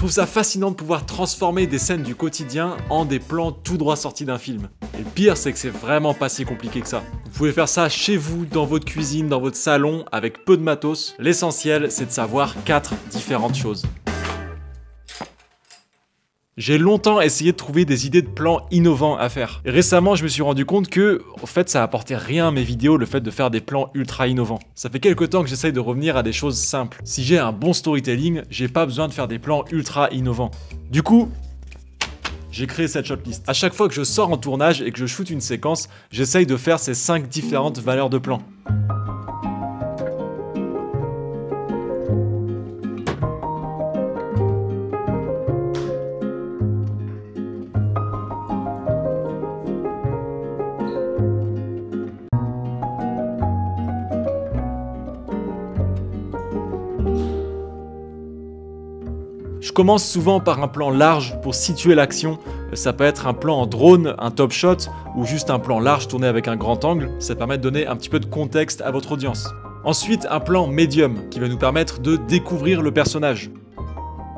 trouve ça fascinant de pouvoir transformer des scènes du quotidien en des plans tout droit sortis d'un film. Et le pire, c'est que c'est vraiment pas si compliqué que ça. Vous pouvez faire ça chez vous, dans votre cuisine, dans votre salon, avec peu de matos. L'essentiel, c'est de savoir 4 différentes choses. J'ai longtemps essayé de trouver des idées de plans innovants à faire. Et récemment, je me suis rendu compte que, en fait, ça apportait rien à mes vidéos, le fait de faire des plans ultra innovants. Ça fait quelques temps que j'essaye de revenir à des choses simples. Si j'ai un bon storytelling, j'ai pas besoin de faire des plans ultra innovants. Du coup, j'ai créé cette shortlist. À chaque fois que je sors en tournage et que je shoot une séquence, j'essaye de faire ces 5 différentes valeurs de plan. Je commence souvent par un plan large pour situer l'action. Ça peut être un plan en drone, un top shot, ou juste un plan large tourné avec un grand angle. Ça permet de donner un petit peu de contexte à votre audience. Ensuite, un plan médium, qui va nous permettre de découvrir le personnage.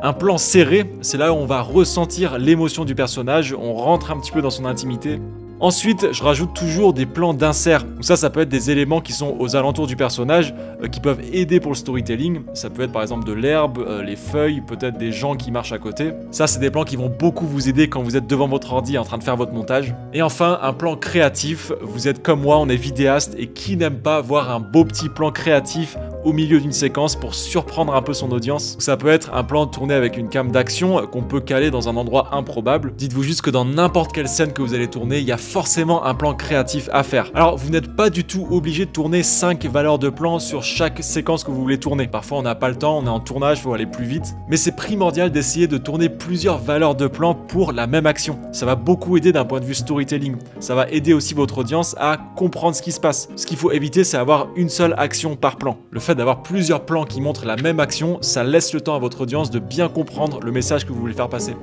Un plan serré, c'est là où on va ressentir l'émotion du personnage, on rentre un petit peu dans son intimité. Ensuite, je rajoute toujours des plans d'insert. Ça peut être des éléments qui sont aux alentours du personnage, qui peuvent aider pour le storytelling. Ça peut être par exemple de l'herbe, les feuilles, peut-être des gens qui marchent à côté. Ça, c'est des plans qui vont beaucoup vous aider quand vous êtes devant votre ordi en train de faire votre montage. Et enfin, un plan créatif. Vous êtes comme moi, on est vidéaste, et qui n'aime pas voir un beau petit plan créatif au milieu d'une séquence pour surprendre un peu son audience. Ça peut être un plan tourné avec une cam d'action qu'on peut caler dans un endroit improbable. Dites-vous juste que dans n'importe quelle scène que vous allez tourner, il y a forcément un plan créatif à faire. Alors, vous n'êtes pas du tout obligé de tourner 5 valeurs de plan sur chaque séquence que vous voulez tourner. Parfois, on n'a pas le temps, on est en tournage, il faut aller plus vite. Mais c'est primordial d'essayer de tourner plusieurs valeurs de plan pour la même action. Ça va beaucoup aider d'un point de vue storytelling. Ça va aider aussi votre audience à comprendre ce qui se passe. Ce qu'il faut éviter, c'est avoir une seule action par plan. Le fait d'avoir plusieurs plans qui montrent la même action, ça laisse le temps à votre audience de bien comprendre le message que vous voulez faire passer.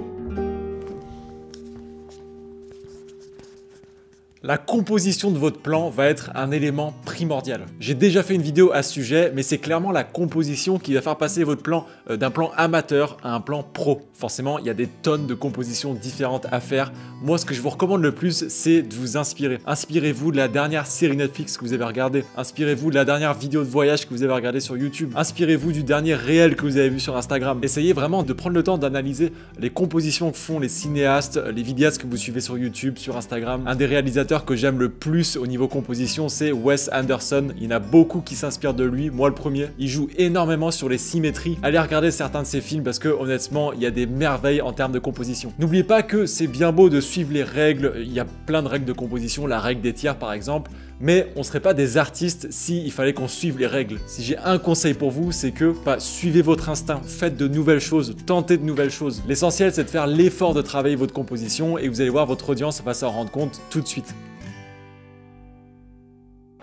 La composition de votre plan va être un élément primordial. J'ai déjà fait une vidéo à ce sujet, mais c'est clairement la composition qui va faire passer votre plan d'un plan amateur à un plan pro. Forcément, il y a des tonnes de compositions différentes à faire. Moi, ce que je vous recommande le plus, c'est de vous inspirer. Inspirez-vous de la dernière série Netflix que vous avez regardée. Inspirez-vous de la dernière vidéo de voyage que vous avez regardée sur YouTube. Inspirez-vous du dernier réel que vous avez vu sur Instagram. Essayez vraiment de prendre le temps d'analyser les compositions que font les cinéastes, les vidéastes que vous suivez sur YouTube, sur Instagram. Un des réalisateurs que j'aime le plus au niveau composition, c'est Wes Anderson. Il y en a beaucoup qui s'inspirent de lui, moi le premier. Il joue énormément sur les symétries. Allez regarder certains de ses films parce que honnêtement, il y a des merveilles en termes de composition. N'oubliez pas que c'est bien beau de suivre les règles, il y a plein de règles de composition, la règle des tiers par exemple, mais on serait pas des artistes si il fallait qu'on suive les règles. Si j'ai un conseil pour vous, c'est que suivez votre instinct, faites de nouvelles choses, tentez de nouvelles choses. L'essentiel, c'est de faire l'effort de travailler votre composition et vous allez voir, votre audience va s'en rendre compte tout de suite.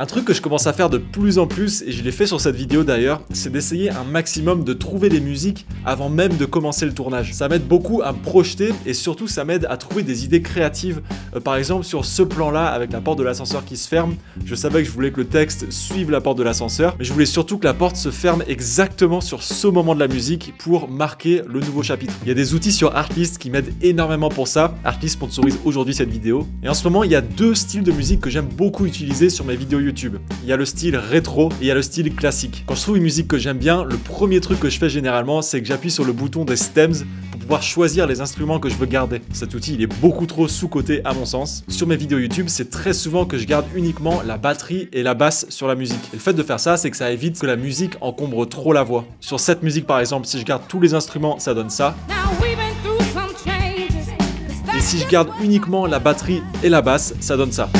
Un truc que je commence à faire de plus en plus, et je l'ai fait sur cette vidéo d'ailleurs, c'est d'essayer un maximum de trouver des musiques avant même de commencer le tournage. Ça m'aide beaucoup à me projeter et surtout ça m'aide à trouver des idées créatives. Par exemple sur ce plan-là avec la porte de l'ascenseur qui se ferme, je savais que je voulais que le texte suive la porte de l'ascenseur, mais je voulais surtout que la porte se ferme exactement sur ce moment de la musique pour marquer le nouveau chapitre. Il y a des outils sur Artlist qui m'aident énormément pour ça. Artlist sponsorise aujourd'hui cette vidéo. Et en ce moment, il y a 2 styles de musique que j'aime beaucoup utiliser sur mes vidéos YouTube. Il y a le style rétro et il y a le style classique. Quand je trouve une musique que j'aime bien, le premier truc que je fais généralement, c'est que j'appuie sur le bouton des stems pour pouvoir choisir les instruments que je veux garder. Cet outil, il est beaucoup trop sous-coté à mon sens. Sur mes vidéos YouTube, c'est très souvent que je garde uniquement la batterie et la basse sur la musique. Et le fait de faire ça, c'est que ça évite que la musique encombre trop la voix. Sur cette musique par exemple, si je garde tous les instruments, ça donne ça. Et si je garde uniquement la batterie et la basse, ça donne ça.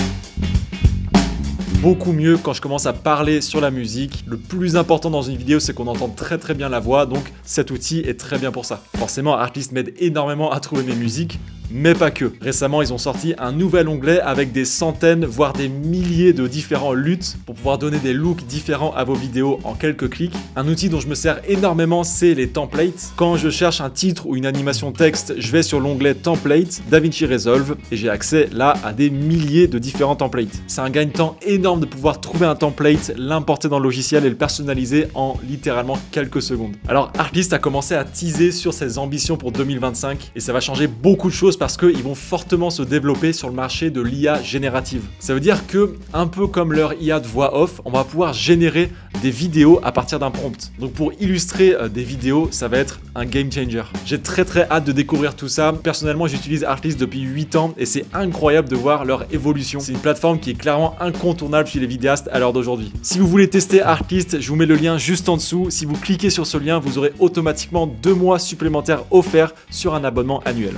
Beaucoup mieux quand je commence à parler sur la musique. Le plus important dans une vidéo, c'est qu'on entend très bien la voix, donc cet outil est très bien pour ça. Forcément, Artlist m'aide énormément à trouver mes musiques. Mais pas que. Récemment, ils ont sorti un nouvel onglet avec des centaines, voire des milliers de différents LUT pour pouvoir donner des looks différents à vos vidéos en quelques clics. Un outil dont je me sers énormément, c'est les templates. Quand je cherche un titre ou une animation texte, je vais sur l'onglet Templates, DaVinci Resolve, et j'ai accès là à des milliers de différents templates. C'est un gain de temps énorme de pouvoir trouver un template, l'importer dans le logiciel et le personnaliser en littéralement quelques secondes. Alors Artlist a commencé à teaser sur ses ambitions pour 2025 et ça va changer beaucoup de choses parce qu'ils vont fortement se développer sur le marché de l'IA générative. Ça veut dire que, un peu comme leur IA de voix off, on va pouvoir générer des vidéos à partir d'un prompt. Donc pour illustrer des vidéos, ça va être un game changer. J'ai très hâte de découvrir tout ça. Personnellement, j'utilise Artlist depuis 8 ans et c'est incroyable de voir leur évolution. C'est une plateforme qui est clairement incontournable chez les vidéastes à l'heure d'aujourd'hui. Si vous voulez tester Artlist, je vous mets le lien juste en dessous. Si vous cliquez sur ce lien, vous aurez automatiquement 2 mois supplémentaires offerts sur un abonnement annuel.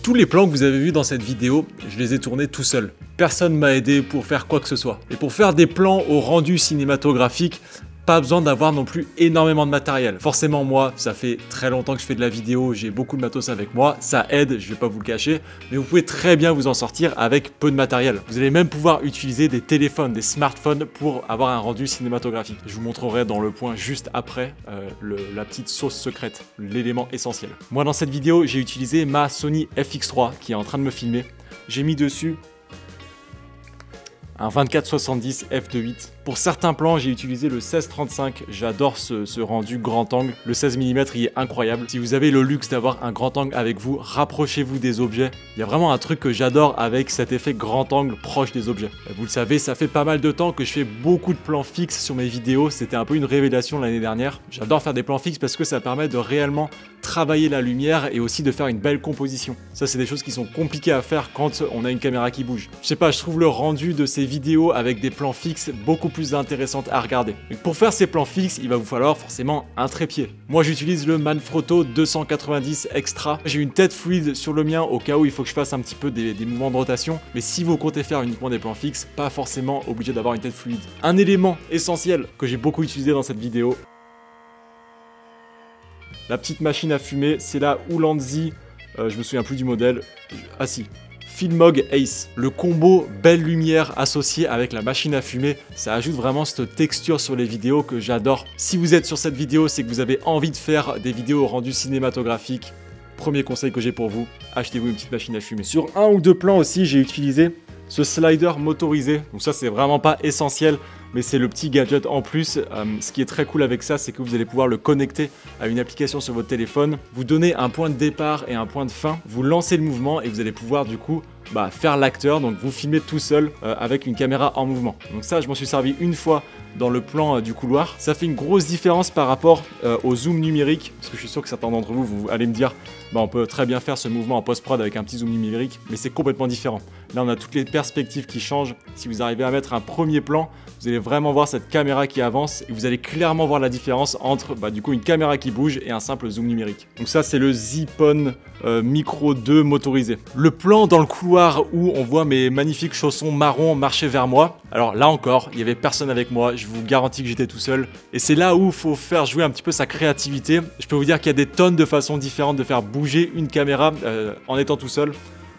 Tous les plans que vous avez vus dans cette vidéo, je les ai tournés tout seul. Personne m'a aidé pour faire quoi que ce soit. Et pour faire des plans au rendu cinématographique, pas besoin d'avoir non plus énormément de matériel. Forcément, moi, ça fait très longtemps que je fais de la vidéo, j'ai beaucoup de matos avec moi, ça aide, je vais pas vous le cacher, mais vous pouvez très bien vous en sortir avec peu de matériel. Vous allez même pouvoir utiliser des téléphones, des smartphones pour avoir un rendu cinématographique. Je vous montrerai dans le point juste après la petite sauce secrète, l'élément essentiel. Moi, dans cette vidéo, j'ai utilisé ma Sony FX3 qui est en train de me filmer. J'ai mis dessus un 24-70 f2.8. Pour certains plans, j'ai utilisé le 16-35. J'adore ce rendu grand angle. Le 16 mm, il est incroyable. Si vous avez le luxe d'avoir un grand angle avec vous, rapprochez-vous des objets. Il y a vraiment un truc que j'adore avec cet effet grand angle proche des objets. Vous le savez, ça fait pas mal de temps que je fais beaucoup de plans fixes sur mes vidéos. C'était un peu une révélation l'année dernière. J'adore faire des plans fixes parce que ça permet de réellement travailler la lumière et aussi de faire une belle composition. Ça, c'est des choses qui sont compliquées à faire quand on a une caméra qui bouge. Je sais pas, je trouve le rendu de ces vidéos avec des plans fixes beaucoup plus intéressante à regarder. Mais pour faire ces plans fixes, il va vous falloir forcément un trépied. Moi, j'utilise le Manfrotto 290 Extra. J'ai une tête fluide sur le mien au cas où il faut que je fasse un petit peu des mouvements de rotation. Mais si vous comptez faire uniquement des plans fixes, pas forcément obligé d'avoir une tête fluide. Un élément essentiel que j'ai beaucoup utilisé dans cette vidéo, la petite machine à fumer, c'est la Ulanzi, je me souviens plus du modèle, ah si, Filmog Ace. Le combo belle lumière associé avec la machine à fumer, ça ajoute vraiment cette texture sur les vidéos que j'adore. Si vous êtes sur cette vidéo, c'est que vous avez envie de faire des vidéos rendues cinématographiques. Premier conseil que j'ai pour vous, achetez-vous une petite machine à fumer. Sur un ou deux plans aussi, j'ai utilisé ce slider motorisé. Donc ça, c'est vraiment pas essentiel, mais c'est le petit gadget en plus. Ce qui est très cool avec ça, c'est que vous allez pouvoir le connecter à une application sur votre téléphone. Vous donnez un point de départ et un point de fin. Vous lancez le mouvement et vous allez pouvoir du coup faire l'acteur. Donc vous filmez tout seul avec une caméra en mouvement. Donc ça, je m'en suis servi une fois dans le plan du couloir. Ça fait une grosse différence par rapport au zoom numérique, parce que je suis sûr que certains d'entre vous, vous allez me dire on peut très bien faire ce mouvement en post-prod avec un petit zoom numérique, mais c'est complètement différent. Là, on a toutes les perspectives qui changent. Si vous arrivez à mettre un premier plan, vous allez vraiment voir cette caméra qui avance et vous allez clairement voir la différence entre du coup une caméra qui bouge et un simple zoom numérique. Donc ça, c'est le Zipon Micro 2 motorisé. Le plan dans le couloir où on voit mes magnifiques chaussons marrons marcher vers moi. Alors là encore, il n'y avait personne avec moi, je vous garantis que j'étais tout seul. Et c'est là où il faut faire jouer un petit peu sa créativité. Je peux vous dire qu'il y a des tonnes de façons différentes de faire bouger une caméra en étant tout seul.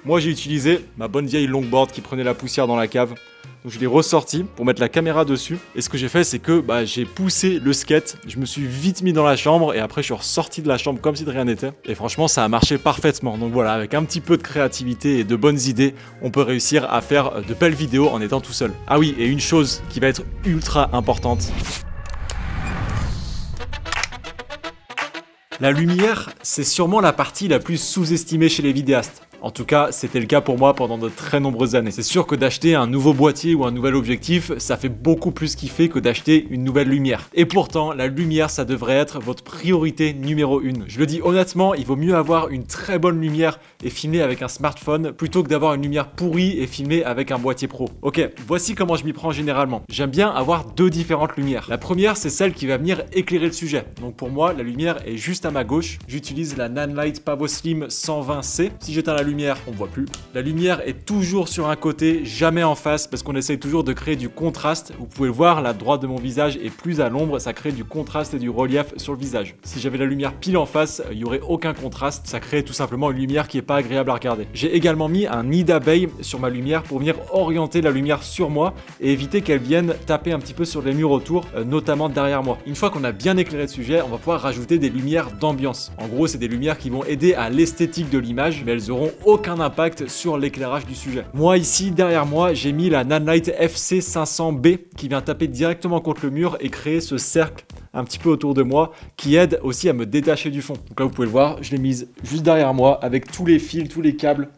Moi, j'ai utilisé ma bonne vieille longboard qui prenait la poussière dans la cave. Donc je l'ai ressorti pour mettre la caméra dessus. Et ce que j'ai fait, c'est que j'ai poussé le skate. Je me suis vite mis dans la chambre et après je suis ressorti de la chambre comme si de rien n'était. Et franchement, ça a marché parfaitement. Donc voilà, avec un petit peu de créativité et de bonnes idées, on peut réussir à faire de belles vidéos en étant tout seul. Ah oui, et une chose qui va être ultra importante. La lumière, c'est sûrement la partie la plus sous-estimée chez les vidéastes. En tout cas, c'était le cas pour moi pendant de très nombreuses années. C'est sûr que d'acheter un nouveau boîtier ou un nouvel objectif, ça fait beaucoup plus kiffer que d'acheter une nouvelle lumière. Et pourtant, la lumière, ça devrait être votre priorité numéro 1. Je le dis honnêtement, il vaut mieux avoir une très bonne lumière et filmer avec un smartphone plutôt que d'avoir une lumière pourrie et filmer avec un boîtier pro. Ok, voici comment je m'y prends généralement. J'aime bien avoir deux différentes lumières. La première, c'est celle qui va venir éclairer le sujet. Donc pour moi, la lumière est juste à ma gauche. J'utilise la Nanlite Pavo Slim 120C. Si j'éteins la lumière, on ne voit plus. La lumière est toujours sur un côté, jamais en face, parce qu'on essaye toujours de créer du contraste. Vous pouvez le voir, la droite de mon visage est plus à l'ombre, ça crée du contraste et du relief sur le visage. Si j'avais la lumière pile en face, il n'y aurait aucun contraste, ça crée tout simplement une lumière qui n'est pas agréable à regarder. J'ai également mis un nid d'abeille sur ma lumière pour venir orienter la lumière sur moi et éviter qu'elle vienne taper un petit peu sur les murs autour, notamment derrière moi. Une fois qu'on a bien éclairé le sujet, on va pouvoir rajouter des lumières d'ambiance. En gros, c'est des lumières qui vont aider à l'esthétique de l'image, mais elles auront aucun impact sur l'éclairage du sujet. Moi ici, derrière moi, j'ai mis la Nanlite FC500B qui vient taper directement contre le mur et créer ce cercle un petit peu autour de moi qui aide aussi à me détacher du fond. Donc là, vous pouvez le voir, je l'ai mise juste derrière moi avec tous les fils, tous les câbles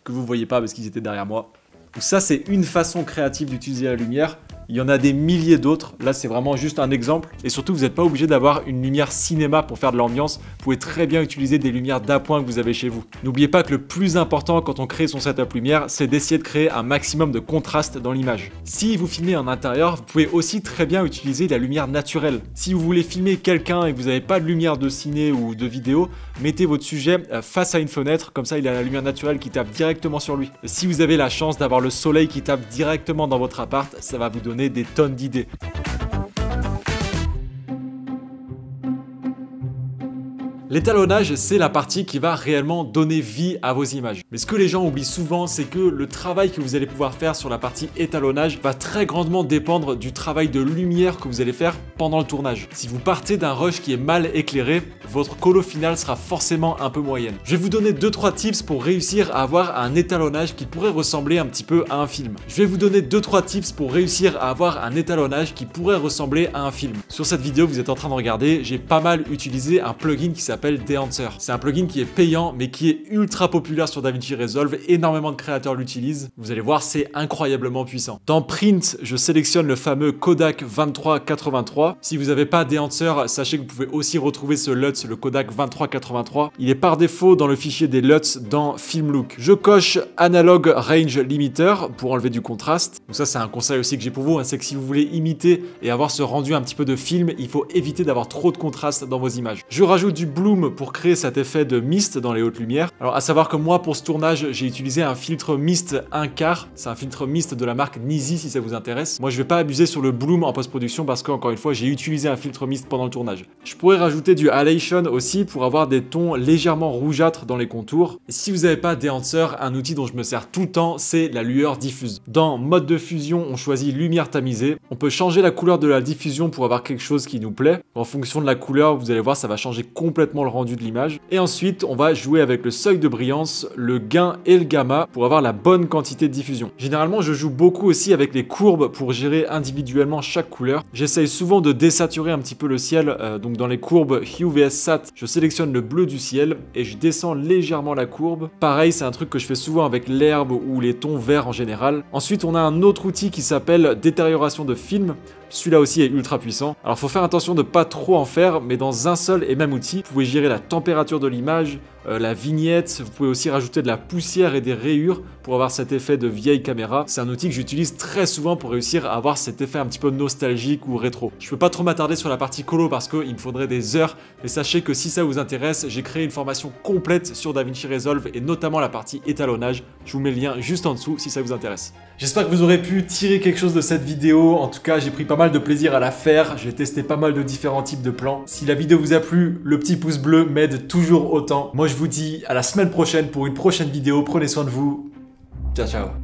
que vous ne voyez pas parce qu'ils étaient derrière moi. Donc ça, c'est une façon créative d'utiliser la lumière. Il y en a des milliers d'autres. Là, c'est vraiment juste un exemple. Et surtout, vous n'êtes pas obligé d'avoir une lumière cinéma pour faire de l'ambiance. Vous pouvez très bien utiliser des lumières d'appoint que vous avez chez vous. N'oubliez pas que le plus important quand on crée son setup lumière, c'est d'essayer de créer un maximum de contraste dans l'image. Si vous filmez en intérieur, vous pouvez aussi très bien utiliser la lumière naturelle. Si vous voulez filmer quelqu'un et que vous n'avez pas de lumière de ciné ou de vidéo, mettez votre sujet face à une fenêtre. Comme ça, il a la lumière naturelle qui tape directement sur lui. Si vous avez la chance d'avoir le soleil qui tape directement dans votre appart, ça va vous donner des tonnes d'idées. L'étalonnage, c'est la partie qui va réellement donner vie à vos images. Mais ce que les gens oublient souvent, c'est que le travail que vous allez pouvoir faire sur la partie étalonnage va très grandement dépendre du travail de lumière que vous allez faire pendant le tournage. Si vous partez d'un rush qui est mal éclairé, votre colo finale sera forcément un peu moyenne. Je vais vous donner 2-3 tips pour réussir à avoir un étalonnage qui pourrait ressembler un petit peu à un film. Je vais vous donner 2-3 tips pour réussir à avoir un étalonnage qui pourrait ressembler à un film. Sur cette vidéo que vous êtes en train de regarder, j'ai pas mal utilisé un plugin qui s'appelle Dehancer. C'est un plugin qui est payant mais qui est ultra populaire sur DaVinci Resolve, énormément de créateurs l'utilisent. Vous allez voir, c'est incroyablement puissant. Dans Print, je sélectionne le fameux Kodak 2383. Si vous n'avez pas Dehancer, sachez que vous pouvez aussi retrouver ce LUT, le Kodak 2383. Il est par défaut dans le fichier des LUTs dans Filmlook. Je coche Analog Range Limiter pour enlever du contraste. Donc ça, c'est un conseil aussi que j'ai pour vous, hein, c'est que si vous voulez imiter et avoir ce rendu un petit peu de film, il faut éviter d'avoir trop de contraste dans vos images. Je rajoute du bloom pour créer cet effet de mist dans les hautes lumières. Alors à savoir que moi pour ce tournage j'ai utilisé un filtre mist 1/4, c'est un filtre mist de la marque Nisi si ça vous intéresse. Moi je vais pas abuser sur le bloom en post-production parce qu'encore une fois j'ai utilisé un filtre mist pendant le tournage. Je pourrais rajouter du halation aussi pour avoir des tons légèrement rougeâtres dans les contours. Et si vous n'avez pas Dehancer, un outil dont je me sers tout le temps, c'est la lueur diffuse. Dans mode de fusion, on choisit lumière tamisée. On peut changer la couleur de la diffusion pour avoir quelque chose qui nous plaît. En fonction de la couleur, vous allez voir, ça va changer complètement le rendu de l'image. Et ensuite, on va jouer avec le seuil de brillance, le gain et le gamma pour avoir la bonne quantité de diffusion. Généralement, je joue beaucoup aussi avec les courbes pour gérer individuellement chaque couleur. J'essaye souvent de désaturer un petit peu le ciel. Donc dans les courbes Hue vs Sat, je sélectionne le bleu du ciel et je descends légèrement la courbe. Pareil, c'est un truc que je fais souvent avec l'herbe ou les tons verts en général. Ensuite, on a un autre outil qui s'appelle détérioration de film. Celui-là aussi est ultra puissant. Alors faut faire attention de pas trop en faire, mais dans un seul et même outil, vous pouvez gérer la température de l'image, la vignette, vous pouvez aussi rajouter de la poussière et des rayures pour avoir cet effet de vieille caméra. C'est un outil que j'utilise très souvent pour réussir à avoir cet effet un petit peu nostalgique ou rétro. Je peux pas trop m'attarder sur la partie colo parce qu'il me faudrait des heures, mais sachez que si ça vous intéresse, j'ai créé une formation complète sur DaVinci Resolve et notamment la partie étalonnage. Je vous mets le lien juste en dessous si ça vous intéresse. J'espère que vous aurez pu tirer quelque chose de cette vidéo. En tout cas, j'ai pris pas mal de plaisir à la faire. J'ai testé pas mal de différents types de plans. Si la vidéo vous a plu, le petit pouce bleu m'aide toujours autant. Moi, je vous dis à la semaine prochaine pour une prochaine vidéo. Prenez soin de vous. Ciao, ciao.